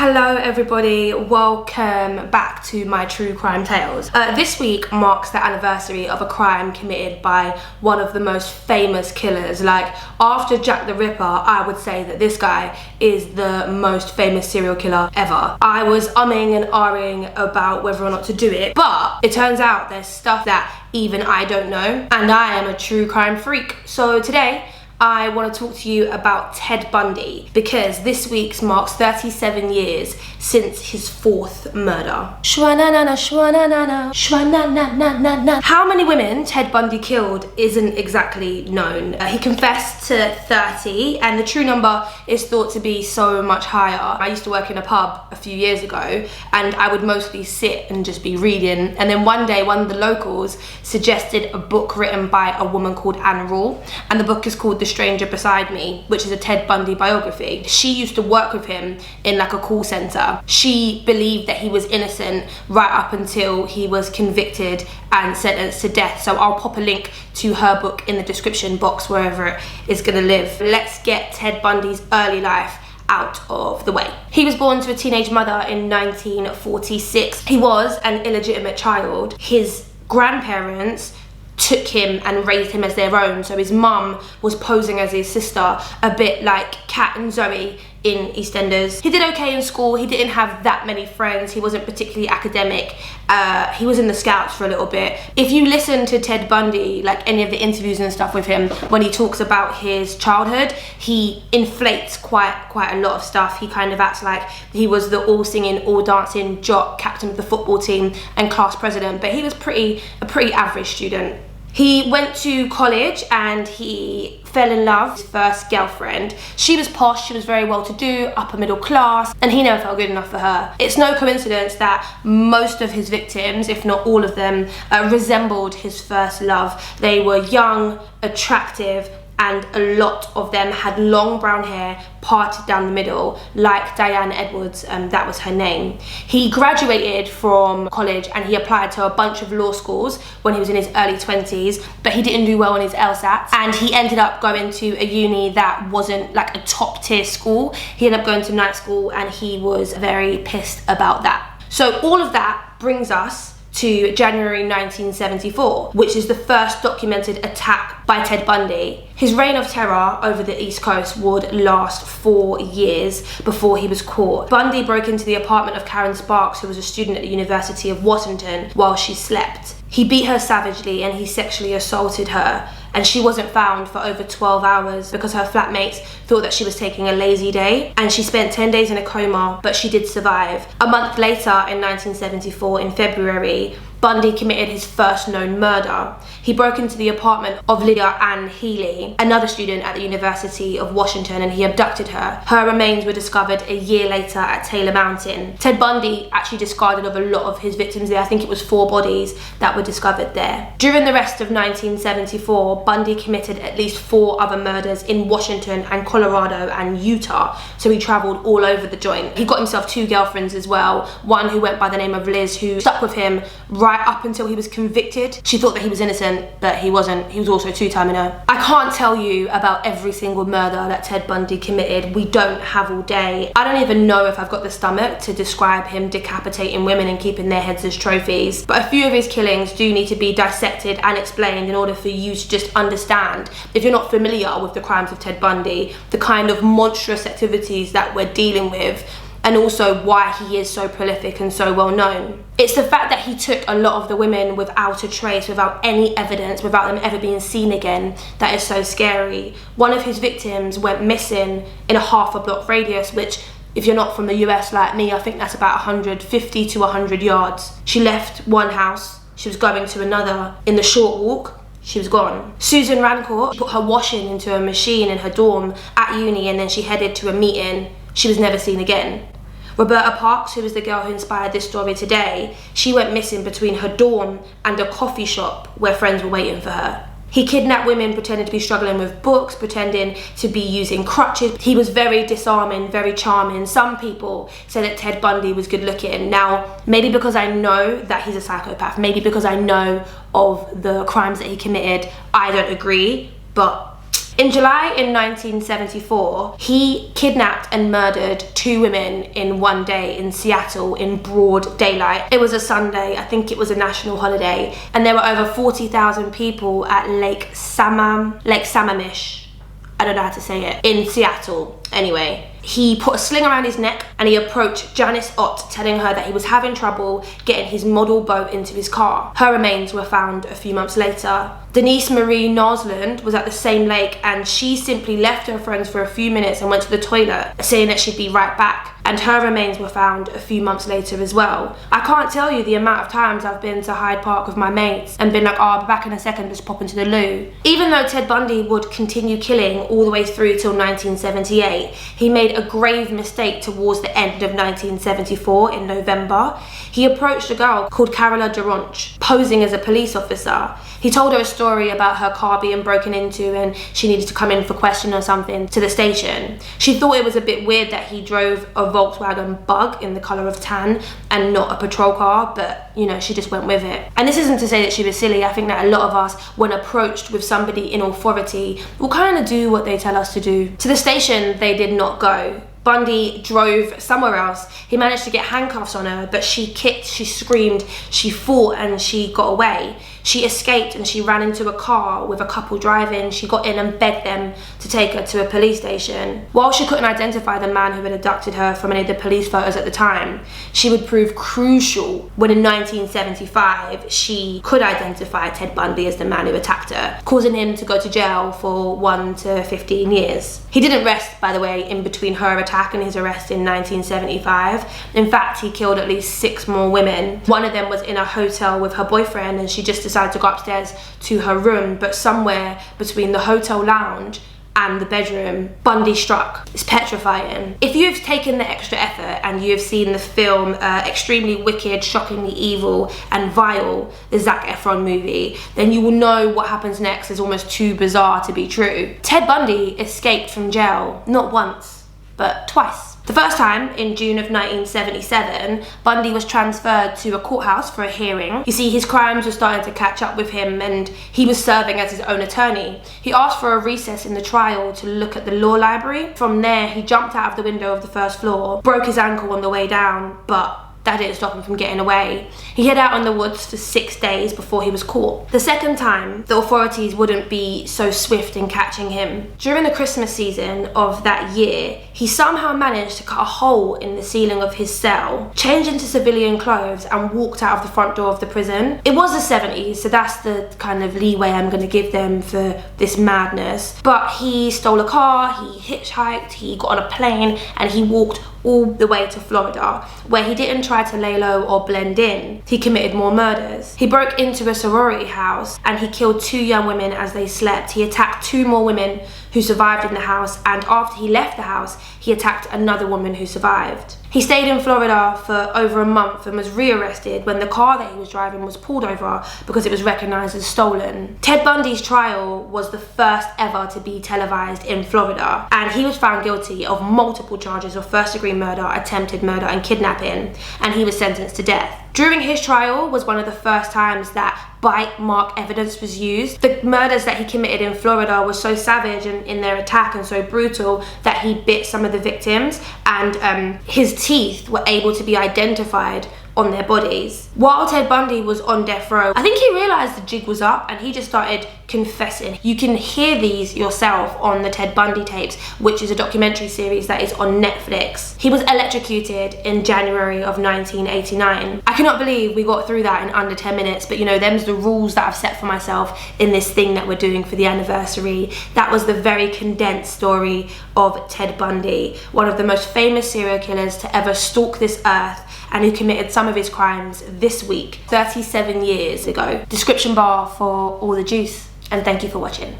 Hello everybody, welcome back to my true crime tales. This week marks the anniversary of a crime committed by one of the most famous killers. Like, after Jack the Ripper, I would say that this guy is the most famous serial killer ever. I was umming and ahhing about whether or not to do it, but it turns out there's stuff that even I don't know, and I am a true crime freak. So today, I want to talk to you about Ted Bundy because this week marks 37 years since his fourth murder. How many women Ted Bundy killed isn't exactly known. He confessed to 30 and the true number is thought to be so much higher. I used to work in a pub a few years ago and I would mostly sit and just be reading, and then one day one of the locals suggested a book written by a woman called Anne Rule, and the book is called The Stranger Beside Me, which is a Ted Bundy biography. She used to work with him in like a call center. She believed that he was innocent right up until he was convicted and sentenced to death. So I'll pop a link to her book in the description box wherever it is gonna live. Let's get Ted Bundy's early life out of the way. He was born to a teenage mother in 1946. He was an illegitimate child. His grandparents took him and raised him as their own, so his mum was posing as his sister, a bit like Kat and Zoe in EastEnders. He did okay in school. He didn't have that many friends. He wasn't particularly academic. He was in the Scouts for a little bit. If you listen to Ted Bundy, like any of the interviews and stuff with him, when he talks about his childhood, he inflates quite a lot of stuff. He kind of acts like he was the all singing, all dancing jock, captain of the football team and class president, but he was a pretty average student. He went to college and he fell in love with his first girlfriend. She was posh, she was very well to do, upper middle class, and he never felt good enough for her. It's no coincidence that most of his victims, if not all of them, resembled his first love. They were young, attractive, and a lot of them had long brown hair parted down the middle, like Diane Edwards, that was her name. He graduated from college and he applied to a bunch of law schools when he was in his early 20s, but he didn't do well on his LSAT, and he ended up going to a uni that wasn't like a top tier school. He ended up going to night school and he was very pissed about that. So all of that brings us to January 1974, which is the first documented attack by Ted Bundy. His reign of terror over the East Coast would last 4 years before he was caught. Bundy broke into the apartment of Karen Sparks, who was a student at the University of Washington, while she slept. He beat her savagely and he sexually assaulted her, and she wasn't found for over 12 hours because her flatmates thought that she was taking a lazy day, and she spent 10 days in a coma, but she did survive. A month later, in 1974, in February, Bundy committed his first known murder. He broke into the apartment of Lydia Ann Healy, another student at the University of Washington, and he abducted her. Her remains were discovered a year later at Taylor Mountain. Ted Bundy actually discarded of a lot of his victims there. I think it was 4 bodies that were discovered there. During the rest of 1974, Bundy committed at least 4 other murders in Washington and Colorado and Utah, so he traveled all over the joint. He got himself 2 girlfriends as well, one who went by the name of Liz, who stuck with him right up until he was convicted. She thought that he was innocent, but he wasn't. He was also 2-timing her. I can't tell you about every single murder that Ted Bundy committed. We don't have all day. I don't even know if I've got the stomach to describe him decapitating women and keeping their heads as trophies, but a few of his killings do need to be dissected and explained in order for you to just understand, if you're not familiar with the crimes of Ted Bundy, the kind of monstrous activities that we're dealing with, and also why he is so prolific and so well known. It's the fact that he took a lot of the women without a trace, without any evidence, without them ever being seen again, that is so scary. One of his victims went missing in a half a block radius, which, if you're not from the US like me, I think that's about 150 to 100 yards. She left one house, she was going to another. In the short walk, she was gone. Susan Rancourt put her washing into a machine in her dorm at uni, and then she headed to a meeting. She was never seen again. Roberta Parks, who was the girl who inspired this story today, she went missing between her dorm and a coffee shop where friends were waiting for her. He kidnapped women pretending to be struggling with books, pretending to be using crutches. He was very disarming, very charming. Some people say that Ted Bundy was good looking. Now, maybe because I know that he's a psychopath, maybe because I know of the crimes that he committed, I don't agree, but In July in 1974, he kidnapped and murdered 2 women in one day in Seattle in broad daylight. It was a Sunday, I think it was a national holiday, and there were over 40,000 people at Lake Sammamish. I don't know how to say it, in Seattle. Anyway, he put a sling around his neck and he approached Janice Ott, telling her that he was having trouble getting his model boat into his car. Her remains were found a few months later. Denise Marie Nosland was at the same lake, and she simply left her friends for a few minutes and went to the toilet, saying that she'd be right back. And her remains were found a few months later as well. I can't tell you the amount of times I've been to Hyde Park with my mates and been like, oh, I'll be back in a second, just pop into the loo. Even though Ted Bundy would continue killing all the way through till 1978, he made a grave mistake towards the end of 1974 in November. He approached a girl called Carolyn posing as a police officer. He told her a story about her car being broken into and she needed to come in for question or something to the station. She thought it was a bit weird that he drove a Volkswagen Bug in the colour of tan and not a patrol car, but you know, she just went with it. And this isn't to say that she was silly. I think that a lot of us, when approached with somebody in authority, will kind of do what they tell us to do. To the station, they did not go. Bundy drove somewhere else. He managed to get handcuffs on her, but she kicked, she screamed, she fought, and she got away. She escaped and she ran into a car with a couple driving. She got in and begged them to take her to a police station. While she couldn't identify the man who had abducted her from any of the police photos at the time, she would prove crucial when in 1975 she could identify Ted Bundy as the man who attacked her, causing him to go to jail for 1 to 15 years. He didn't rest, by the way, in between her attack and his arrest in 1975. In fact, he killed at least 6 more women. One of them was in a hotel with her boyfriend, and she just decided to go upstairs to her room, but somewhere between the hotel lounge and the bedroom, Bundy struck. It's petrifying. If you've taken the extra effort and you've seen the film Extremely Wicked, Shockingly Evil and Vile, the Zac Efron movie, then you will know what happens next is almost too bizarre to be true. Ted Bundy escaped from jail, not once, but twice. The first time, in June of 1977, Bundy was transferred to a courthouse for a hearing. You see, his crimes were starting to catch up with him and he was serving as his own attorney. He asked for a recess in the trial to look at the law library. From there, he jumped out of the window of the first floor, broke his ankle on the way down, but that didn't stop him from getting away. He hid out in the woods for 6 days before he was caught. The second time, the authorities wouldn't be so swift in catching him. During the Christmas season of that year, he somehow managed to cut a hole in the ceiling of his cell, changed into civilian clothes and walked out of the front door of the prison. It was the 70s, so that's the kind of leeway I'm gonna give them for this madness. But he stole a car, he hitchhiked, he got on a plane, and he walked all the way to Florida, where he didn't try to lay low or blend in. He committed more murders. He broke into a sorority house and he killed 2 young women as they slept. He attacked 2 more women who survived in the house, and after he left the house, he attacked another woman who survived. He stayed in Florida for over a month and was rearrested when the car that he was driving was pulled over because it was recognized as stolen. Ted Bundy's trial was the first ever to be televised in Florida, and he was found guilty of multiple charges of first-degree murder, attempted murder, and kidnapping, and he was sentenced to death. During his trial was one of the first times that bite mark evidence was used. The murders that he committed in Florida were so savage in their attack and so brutal that he bit some of the victims, and his teeth were able to be identified on their bodies. While Ted Bundy was on death row, I think he realized the jig was up and he just started confessing. You can hear these yourself on the Ted Bundy tapes, which is a documentary series that is on Netflix. He was electrocuted in January of 1989. I cannot believe we got through that in under 10 minutes, but you know, them's the rules that I've set for myself in this thing that we're doing for the anniversary. That was the very condensed story of Ted Bundy, one of the most famous serial killers to ever stalk this earth, and who committed some of his crimes this week, 37 years ago. Description bar for all the juice, and thank you for watching.